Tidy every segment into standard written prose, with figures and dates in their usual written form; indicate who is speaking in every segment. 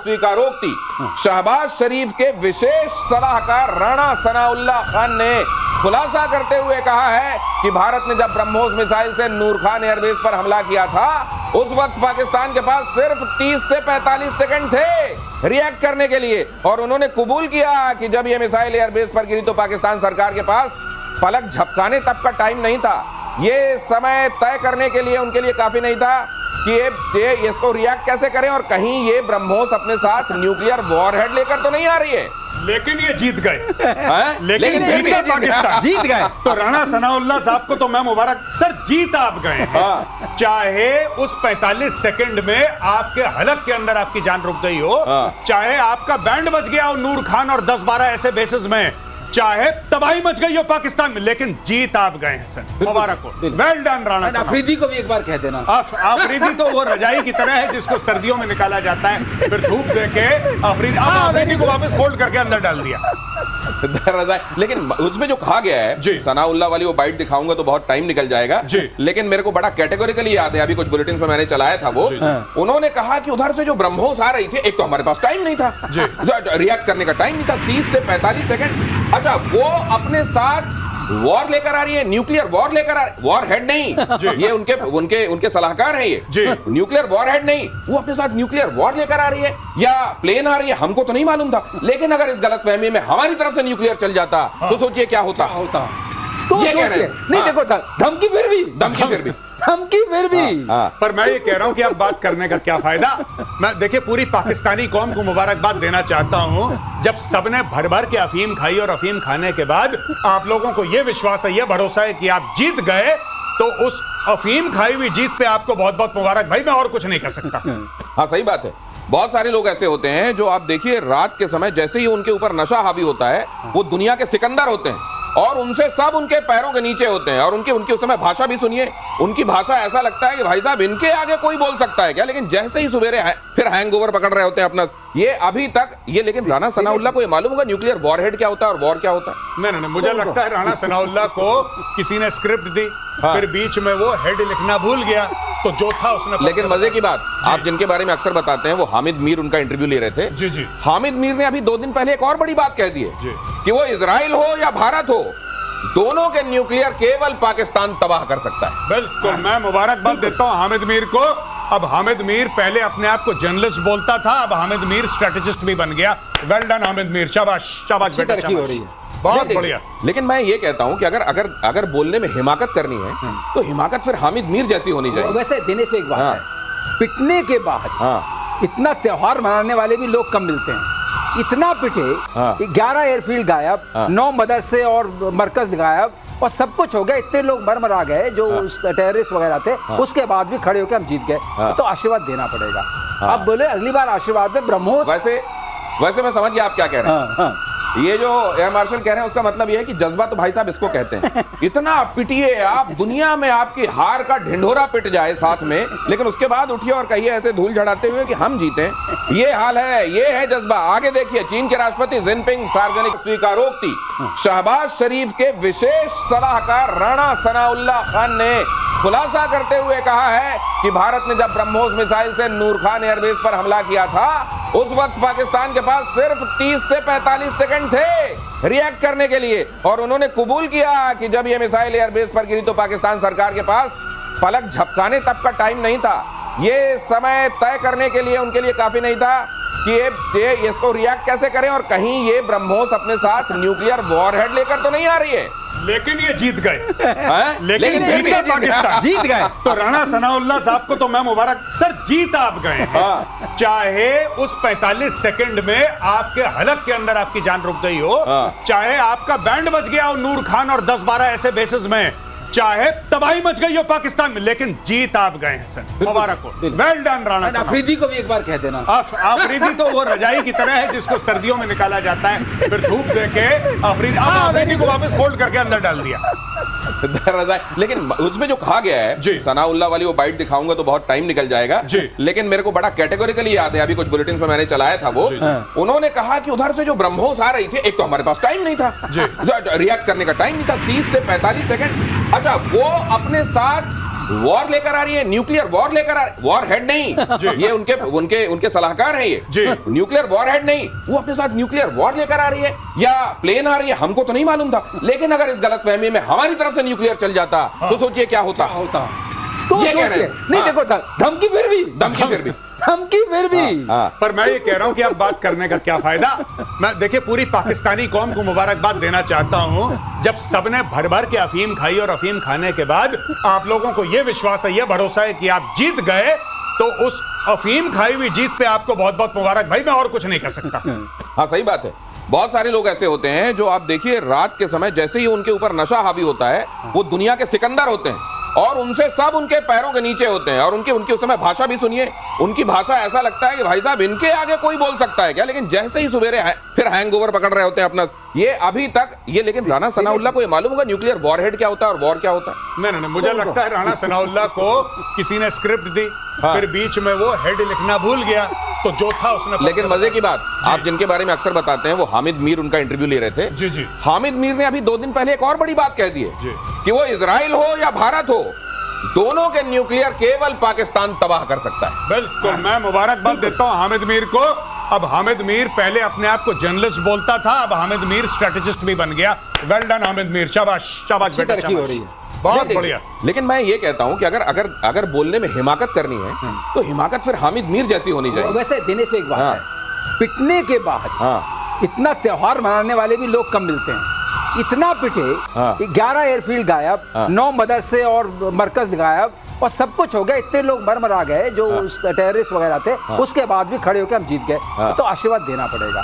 Speaker 1: स्वीकारोक्ति शहबाज शरीफ के विशेष सलाहकार राणा सनाउल्लाह खान ने खुलासा करते हुए कहा है कि भारत ने जब ब्रह्मोस मिसाइल से नूर खान एयरबेस पर हमला किया था उस वक्त पाकिस्तान के पास सिर्फ 30 से 45 सेकंड थे रिएक्ट करने के लिए, और उन्होंने कबूल किया कि जब ये मिसाइल एयरबेस पर गिरी तो पाकिस्तान सरकार के पास पलक झपकाने तक का टाइम नहीं था। ये समय तय करने के लिए उनके लिए काफी नहीं था कि ये इसको रिएक्ट कैसे करें, और कहीं ये ब्रह्मोस अपने साथ न्यूक्लियर वॉरहेड लेकर तो नहीं आ रही है।
Speaker 2: लेकिन ये जीत गए
Speaker 1: लेकिन
Speaker 2: जीत गया पाकिस्तान,
Speaker 3: जीत गए।
Speaker 2: तो राणा सनाउल्लाह साहब को तो मैं मुबारक सर, जीत आप गए हैं। चाहे उस 45 सेकंड में आपके हलक के अंदर आपकी जान रुक गई हो, चाहे आपका बैंड बज गया हो नूर खान और 10-12 ऐसे बेसिस में, चाहे तबाही मच गई हो पाकिस्तान में, लेकिन जीत आप गए हैं सर, मुबारक हो, वेल डन राणा साहब।
Speaker 3: अफरीदी को भी एक बार कह देना।
Speaker 2: अफरीदी तो वो रजाई की तरह है जिसको सर्दियों में निकाला जाता है, फिर धूप देके अफरीदी को वापस फोल्ड करके अंदर डाल दिया।
Speaker 1: लेकिन उसमें जो कहा गया है सनाउल्लाह वाली वो बाइट दिखाऊंगा तो बहुत टाइम निकल जाएगा, लेकिन मेरे को बड़ा कैटेगोरिकली याद है, अभी कुछ बुलेटिन में मैंने चलाया था वो, उन्होंने कहा कि उधर से जो ब्रह्मोस आ रही थी, एक तो हमारे पास टाइम नहीं था, रिएक्ट करने का टाइम नहीं था, 30 से 45 सेकंड। अच्छा, वो अपने साथ वॉर लेकर आ रही है, न्यूक्लियर वॉर लेकर आ रही है, वॉर हेड नहीं, ये उनके सलाहकार हैं, ये न्यूक्लियर वॉर हेड नहीं, वो अपने साथ न्यूक्लियर वॉर लेकर आ रही है या प्लेन आ रही है, हमको तो नहीं मालूम था, लेकिन अगर इस गलतफहमी में हमारी तरफ से न्यूक्लियर चल जाता तो सोचिए क्या होता।
Speaker 3: तो ये कह रहे हैं नहीं, देखो धमकी फिर भी
Speaker 2: पर मैं ये कह रहा हूं कि अब बात करने का क्या फायदा। मैं देखिए पूरी पाकिस्तानी कौम को मुबारकबाद देना चाहता हूं, जब सबने भर भर के अफीम खाई और अफीम खाने के बाद आप लोगों को यह विश्वास है, यह भरोसा है कि आप जीत गए, तो उस अफीम खाई हुई जीत पे आपको बहुत बहुत मुबारक भाई, मैं और कुछ नहीं कह सकता।
Speaker 1: हाँ सही बात है, बहुत सारे लोग ऐसे होते हैं जो आप देखिए रात के समय जैसे ही उनके ऊपर नशा हावी होता है, वो दुनिया के सिकंदर होते हैं और उनसे सब उनके पैरों के नीचे होते हैं, और उनकी उस समय भाषा भी सुनिए, उनकी भाषा ऐसा लगता है कि भाई साहब इनके आगे कोई बोल सकता है क्या, लेकिन जैसे ही सवेरे फिर हैंगओवर पकड़ रहे होते हैं अपना, ये अभी तक ये, लेकिन राणा सनाउल्लाह को ये मालूम होगा न्यूक्लियर वॉरहेड क्या होता है और वॉर क्या होता है।
Speaker 2: नहीं, मुझे लगता है राणा सनाउल्लाह को किसी ने स्क्रिप्ट दी, फिर बीच में वो हेड लिखना भूल गया, तो जो था उसने।
Speaker 1: लेकिन मजे की बात, आप जिनके बारे में अक्सर बताते हैं, वो हामिद मीर उनका इंटरव्यू ले रहे थे।
Speaker 2: जी।
Speaker 1: हामिद मीर ने अभी 2 दिन पहले एक और बड़ी बात कह दी है कि वो इजराइल हो या भारत हो, दोनों के न्यूक्लियर केवल पाकिस्तान तबाह कर सकता है।
Speaker 2: बिल्कुल, मैं मुबारकबाद देता हूं हामिद मीर को। अब हामिद मीर पहले अपने आप को जर्नलिस्ट बोलता था, अब हामिद मीर स्ट्रेटेजिस्ट भी बन गया। वेल डन हामिद मीर, शाबाश शाबाश बेटा,
Speaker 3: तरक्की हो रही है,
Speaker 2: बहुत बढ़िया।
Speaker 1: लेकिन मैं ये कहता हूं कि अगर बोलने में हिमाकत करनी है तो हिमाकत फिर हामिद मीर जैसी होनी चाहिए।
Speaker 3: वैसे दिनेश एक बात है, पिटने के बाद इतना त्योहार मनाने वाले भी लोग कम मिलते हैं। इतना पिटे, 11 एयरफील्ड गायब, 9 मदरसे और मरकज गायब, और सब कुछ हो गया, इतने लोग मर आ गए जो टेररिस्ट वगैरह थे, उसके बाद भी खड़े होकर हम जीत गए, तो आशीर्वाद देना पड़ेगा। अब बोले अगली बार आशीर्वाद में ब्रह्मोस।
Speaker 1: वैसे मैं समझ गया आप क्या कह रहे हैं। ये जो एयर मार्शल कह रहे हैं उसका मतलब ये है कि जज्बा तो भाई साहब इसको कहते हैं, इतना पिटिए आप, दुनिया में आपकी हार का ढिंढोरा पिट जाए साथ में, लेकिन उसके बाद उठिए और कहिए ऐसे धूल झड़ाते हुए कि हम जीते। ये हाल है, ये है जज्बा। आगे देखिए, चीन के राष्ट्रपति जिनपिंग सार्वजनिक स्वीकारोक्ति शहबाज शरीफ के विशेष सलाहकार राणा सनाउल्लाह खान ने खुलासा करते हुए कहा है कि भारत ने जब ब्रह्मोस मिसाइल से नूर खान एयरबेस पर हमला किया था उस वक्त पाकिस्तान के पास सिर्फ 30 से 45 सेकंड थे रिएक्ट करने के लिए, और उन्होंने कबूल किया कि जब ये मिसाइल एयरबेस पर गिरी तो पाकिस्तान सरकार के पास पलक झपकाने तक का टाइम नहीं था। ये समय तय करने के लिए उनके लिए काफी नहीं था कि ये इसको रिएक्ट कैसे करें, और कहीं ये ब्रह्मोस अपने साथ न्यूक्लियर वॉरहेड लेकर तो नहीं आ रही है।
Speaker 2: लेकिन ये जीत गए लेकिन जीत गया पाकिस्तान,
Speaker 3: जीत गए।
Speaker 2: तो राणा सनाउल्लाह साहब को तो मैं मुबारक सर, जीत आप गए हैं। चाहे उस 45 सेकंड में आपके हलक के अंदर आपकी जान रुक गई हो, चाहे आपका बैंड बज गया हो नूर खान और 10-12 ऐसे बेसिस में, चाहे तबाही मच गई हो पाकिस्तान में, लेकिन जीत आप गए हैं सर, मुबारक हो, वेल डन राणा साहब।
Speaker 3: अफरीदी को भी एक बार कह देना।
Speaker 2: अफरीदी तो वो रजाई की तरह है जिसको सर्दियों में निकाला जाता है, फिर धूप देके अफरीदी को वापस फोल्ड करके अंदर डाल दिया।
Speaker 1: लेकिन उसमें जो कहा गया है सनाउल्लाह वाली वो बाइट दिखाऊंगा तो बहुत टाइम निकल जाएगा, लेकिन मेरे को बड़ा कैटेगोरिकली याद है, अभी कुछ बुलेटिन में मैंने चलाया था वो, उन्होंने कहा कि उधर से जो ब्रह्मोस आ रही थी, एक तो हमारे पास टाइम नहीं था, रिएक्ट करने का टाइम नहीं था, 30 से 45 सेकंड। अच्छा, वो अपने साथ वॉर लेकर आ रही है, न्यूक्लियर वॉर लेकर आ रही है। वॉर हेड नहीं, ये उनके उनके उनके सलाहकार हैं ये न्यूक्लियर वॉर हेड नहीं, वो अपने साथ न्यूक्लियर वॉर लेकर आ रही है या प्लेन आ रही है, हमको तो नहीं मालूम था। लेकिन अगर इस गलतफहमी में हमारी तरफ से न्यूक्लियर चल जाता तो सोचिए क्या होता।
Speaker 3: तो
Speaker 1: ये कह रहे
Speaker 3: सोचिए,
Speaker 1: हैं।
Speaker 3: नहीं देखो धमकी फिर भी धमकी फिर भी
Speaker 2: पर मैं ये कह रहा हूं कि अब बात करने का क्या फायदा। मैं देखिए पूरी पाकिस्तानी कौम को मुबारकबाद देना चाहता हूं, जब सबने भर भर के अफीम खाई और अफीम खाने के बाद आप लोगों को यह विश्वास है, यह भरोसा है कि आप जीत गए, तो उस अफीम खाई हुई जीत पे आपको बहुत बहुत मुबारक भाई। मैं और कुछ नहीं कह सकता।
Speaker 1: हाँ सही बात है। बहुत सारे लोग ऐसे होते हैं जो आप देखिए रात के समय जैसे ही उनके ऊपर नशा हावी होता है, वो दुनिया के सिकंदर होते हैं और उनसे सब उनके पैरों के नीचे होते हैं। और उनकी उस समय भाषा भी सुनिए, उनकी भाषा ऐसा लगता है कि भाई साहब इनके आगे कोई बोल सकता है क्या। लेकिन जैसे ही सवेरे फिर हैंगओवर पकड़ रहे होते हैं अपना, ये अभी तक ये। लेकिन राणा सनाउल्लाह को ये मालूम होगा न्यूक्लियर वॉरहेड क्या होता है और वॉर क्या होता है।
Speaker 2: नहीं, मुझे लगता है राणा सनाउल्लाह को किसी ने स्क्रिप्ट दी, फिर बीच में वो हेड लिखना भूल गया, तो जो था उसने।
Speaker 1: लेकिन मजे की बात, आप जिनके बारे में अक्सर बताते हैं, वो हामिद मीर उनका इंटरव्यू ले रहे थे।
Speaker 2: जी।
Speaker 1: हामिद मीर ने अभी 2 दिन पहले एक और बड़ी बात कह दी है कि वो इजराइल हो या भारत हो, दोनों के न्यूक्लियर केवल पाकिस्तान तबाह कर सकता है।
Speaker 2: बिल्कुल, मैं मुबारकबाद देता हूं हामिद मीर को। अब हामिद मीर पहले अपने आप को जर्नलिस्ट बोलता था, अब हामिद मीर स्ट्रेटेजिस्ट भी बन गया। वेल डन हामिद मीर, शाबाश शाबाश बेटा,
Speaker 3: तरक्की हो रही है,
Speaker 2: बहुत बढ़िया।
Speaker 1: लेकिन मैं ये कहता हूं कि अगर बोलने में हिमाकत करनी है तो हिमाकत फिर हामिद मीर जैसी होनी चाहिए।
Speaker 3: वैसे दिनेश एक बात है, पिटने के बाद इतना त्योहार मनाने वाले भी लोग कम मिलते हैं। इतना पिटे, 11 एयरफील्ड गायब, 9 मदरसे और मरकज गायब और सब कुछ हो गया, इतने लोग मर आ गए जो टेररिस्ट वगैरह थे, उसके बाद भी खड़े होकर हम जीत गए। तो आशीर्वाद देना पड़ेगा।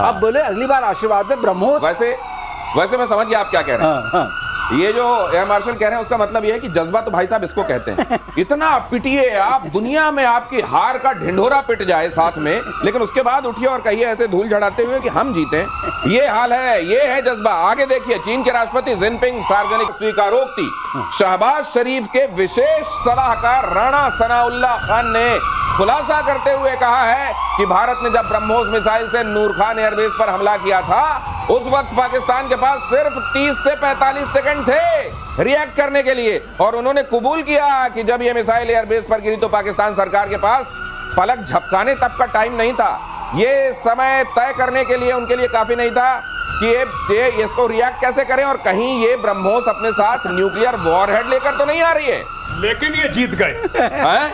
Speaker 3: अब बोले अगली बार आशीर्वाद में ब्रह्मोस।
Speaker 1: वैसे मैं समझ गया आप क्या कह रहे हैं। ये जो एयर मार्शल कह रहे हैं उसका मतलब ये है कि जज्बा तो भाई साहब इसको कहते हैं। इतना पिटिए आप, दुनिया में आपकी हार का ढिंढोरा पिट जाए साथ में, लेकिन उसके बाद उठिए और कहिए ऐसे धूल झड़ाते हुए कि हम जीते। ये हाल है, ये है जज्बा। आगे देखिए, चीन के राष्ट्रपति जिनपिंग सार्वजनिक स्वीकारोक्ति। शहबाज शरीफ के विशेष सलाहकार राणा सनाउल्लाह खान ने खुलासा करते हुए कहा है कि भारत ने जब ब्रह्मोस मिसाइल से नूर खान एयरबेस पर हमला किया था, उस वक्त पाकिस्तान के पास सिर्फ 30 से 45 सेकंड थे रिएक्ट करने के लिए। और उन्होंने कबूल किया कि जब ये मिसाइल एयरबेस पर गिरी तो पाकिस्तान सरकार के पास पलक झपकाने तक का टाइम नहीं था। ये समय तय करने के लिए उनके लिए काफी नहीं था कि ये इसको रिएक्ट कैसे करें, और कहीं ये ब्रह्मोस अपने साथ न्यूक्लियर वॉरहेड लेकर तो नहीं आ रही है।
Speaker 2: लेकिन ये जीत गए।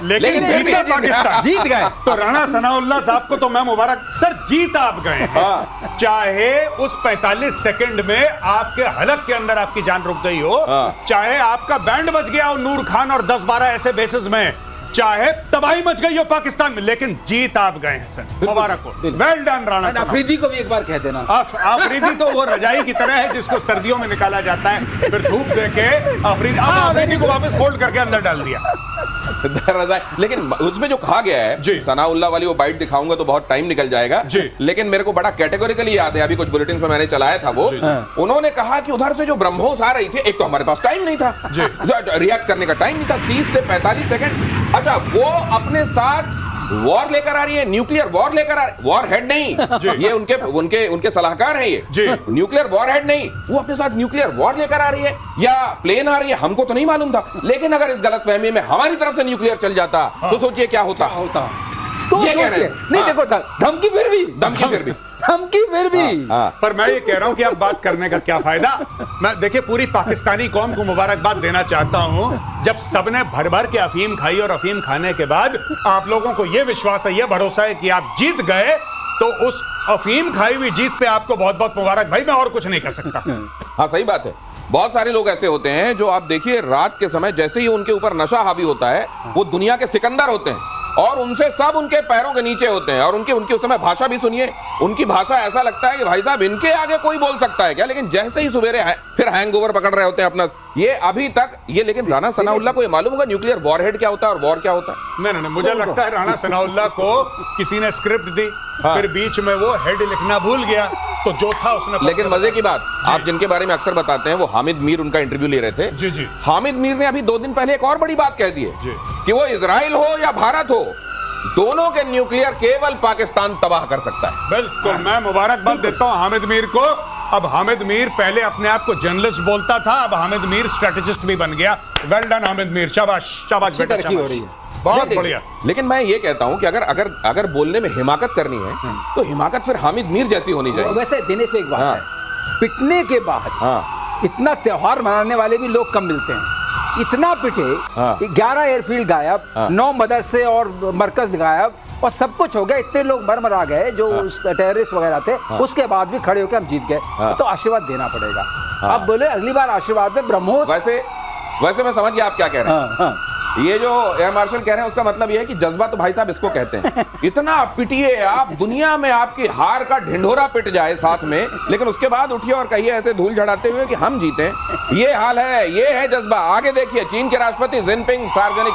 Speaker 1: लेकिन
Speaker 2: जीत गया पाकिस्तान,
Speaker 3: जीत गए।
Speaker 2: तो राणा सनाउल्लाह साहब को तो मैं मुबारक। सर जीत आप गए हैं। चाहे उस 45 सेकंड में आपके हलक के अंदर आपकी जान रुक गई हो, चाहे आपका बैंड बज गया हो नूर खान और 10-12 ऐसे बेसिस में, चाहे तबाही मच गई हो पाकिस्तान में, लेकिन जीत आप गए हैं सर। मुबारक हो, वेल डन राणा।
Speaker 3: अफरीदी को भी एक बार कह देना।
Speaker 2: अफरीदी तो वो रजाई की तरह है जिसको सर्दियों में निकाला जाता है, फिर धूप देके अफरीदी को वापस फोल्ड करके अंदर डाल दिया।
Speaker 1: लेकिन उसमें जो कहा गया है सनाउल्लाह वाली, वो बाइट दिखाऊंगा तो बहुत टाइम निकल जाएगा। लेकिन मेरे को बड़ा कैटेगोरिकली याद है, अभी कुछ बुलेटिन में मैंने चलाया था वो। उन्होंने कहा कि उधर से जो ब्रह्मोस आ रही थी, एक तो हमारे पास टाइम नहीं था, रिएक्ट करने का टाइम नहीं था, 30 से 45 सेकंड। अच्छा, वो अपने साथ वॉर लेकर आ रही है, न्यूक्लियर वॉर लेकर आ रही है। वॉर हेड नहीं, ये उनके सलाहकार हैं ये न्यूक्लियर वॉर हेड नहीं, वो अपने साथ न्यूक्लियर वॉर लेकर आ रही है या प्लेन आ रही है, हमको तो नहीं मालूम था। लेकिन अगर इस गलतफहमी में हमारी तरफ से न्यूक्लियर चल जाता तो सोचिए क्या होता।
Speaker 3: तो ये कह रहे हैं। नहीं देखो धमकी फिर भी
Speaker 2: पर मैं ये कह रहा हूं कि अब बात करने का क्या फायदा। मैं देखिए पूरी पाकिस्तानी कौम को मुबारकबाद देना चाहता हूं, जब सबने भर भर के अफीम खाई और अफीम खाने के बाद आप लोगों को यह विश्वास है, यह भरोसा है कि आप जीत गए, तो उस अफीम खाई हुई जीत पे आपको बहुत बहुत मुबारक भाई। मैं और कुछ नहीं कह सकता।
Speaker 1: हाँ सही बात है। बहुत सारे लोग ऐसे होते हैं जो आप देखिए रात के समय जैसे ही उनके ऊपर नशा हावी होता है, वो दुनिया के सिकंदर होते हैं और उनसे सब उनके पैरों के नीचे होते हैं। और उनकी उस समय भाषा भी सुनिए, उनकी भाषा ऐसा लगता है कि भाई साहब इनके आगे कोई बोल सकता है क्या। लेकिन जैसे ही सवेरे फिर हैंगओवर पकड़ रहे होते हैं अपना, ये अभी तक ये। लेकिन राणा सनाउल्लाह को ये मालूम होगा न्यूक्लियर वॉरहेड क्या होता है और वॉर क्या होता है।
Speaker 2: नहीं, मुझे लगता है राणा सनाउल्लाह को किसी ने स्क्रिप्ट दी, फिर बीच में वो हेड लिखना भूल गया, तो जो था उसने।
Speaker 1: लेकिन मजे की बात, आप जिनके बारे में अक्सर बताते हैं, वो हामिद मीर उनका इंटरव्यू ले रहे थे। हामिद मीर ने अभी 2 दिन पहले एक और बड़ी बात कह दी है कि वो इजराइल हो या भारत हो, दोनों के न्यूक्लियर केवल पाकिस्तान तबाह कर सकता है।
Speaker 2: बिल्कुल, मैं मुबारकबाद देता हूं हामिद मीर को। अब हामिद मीर पहले अपने आप को जर्नलिस्ट बोलता था, अब हामिद मीर स्ट्रेटेजिस्ट भी बन गया। वेल डन हामिद मीर, शाबाश शाबाश
Speaker 3: अच्छी
Speaker 2: बेटा,
Speaker 3: तरक्की हो
Speaker 2: शाबाश।
Speaker 3: रही है।
Speaker 2: बहुत
Speaker 1: लेकिन-
Speaker 2: बढ़िया।
Speaker 1: लेकिन मैं ये कहता हूं कि अगर अगर अगर बोलने में हिमाकत करनी है तो हिमाकत फिर हामिद मीर जैसी होनी चाहिए।
Speaker 3: वैसे दिनेश एक बात
Speaker 1: हाँ।
Speaker 3: है, पिटने के बाद
Speaker 1: हाँ
Speaker 3: इतना त्योहार मनाने वाले भी लोग कम मिलते हैं। इतना पिटे,
Speaker 1: हाँ।
Speaker 3: 11 एयरफील्ड गायब,
Speaker 1: हाँ।
Speaker 3: 9 मदरसे और मरकज गायब, और सब कुछ हो गया। इतने लोग मर आ गए जो टेररिस्ट वगैरह थे, उसके बाद भी खड़े होकर हम जीत गए। तो आशीर्वाद देना पड़ेगा। अब बोले अगली बार आशीर्वाद में ब्रह्मोस।
Speaker 1: वैसे मैं समझ गया आप क्या कह रहे हैं।
Speaker 3: हाँ,
Speaker 1: ये जो एयर मार्शल कह रहे हैं उसका मतलब ये है कि जज्बा तो भाई साहब इसको कहते हैं। इतना पिटिए आप, दुनिया में आपकी हार का ढिंढोरा पिट जाए साथ में, लेकिन उसके बाद उठिए और कहिए ऐसे धूल झड़ाते हुए कि हम जीते। ये हाल है, ये है जज्बा। आगे देखिए, चीन के राष्ट्रपति जिनपिंग सार्वजनिक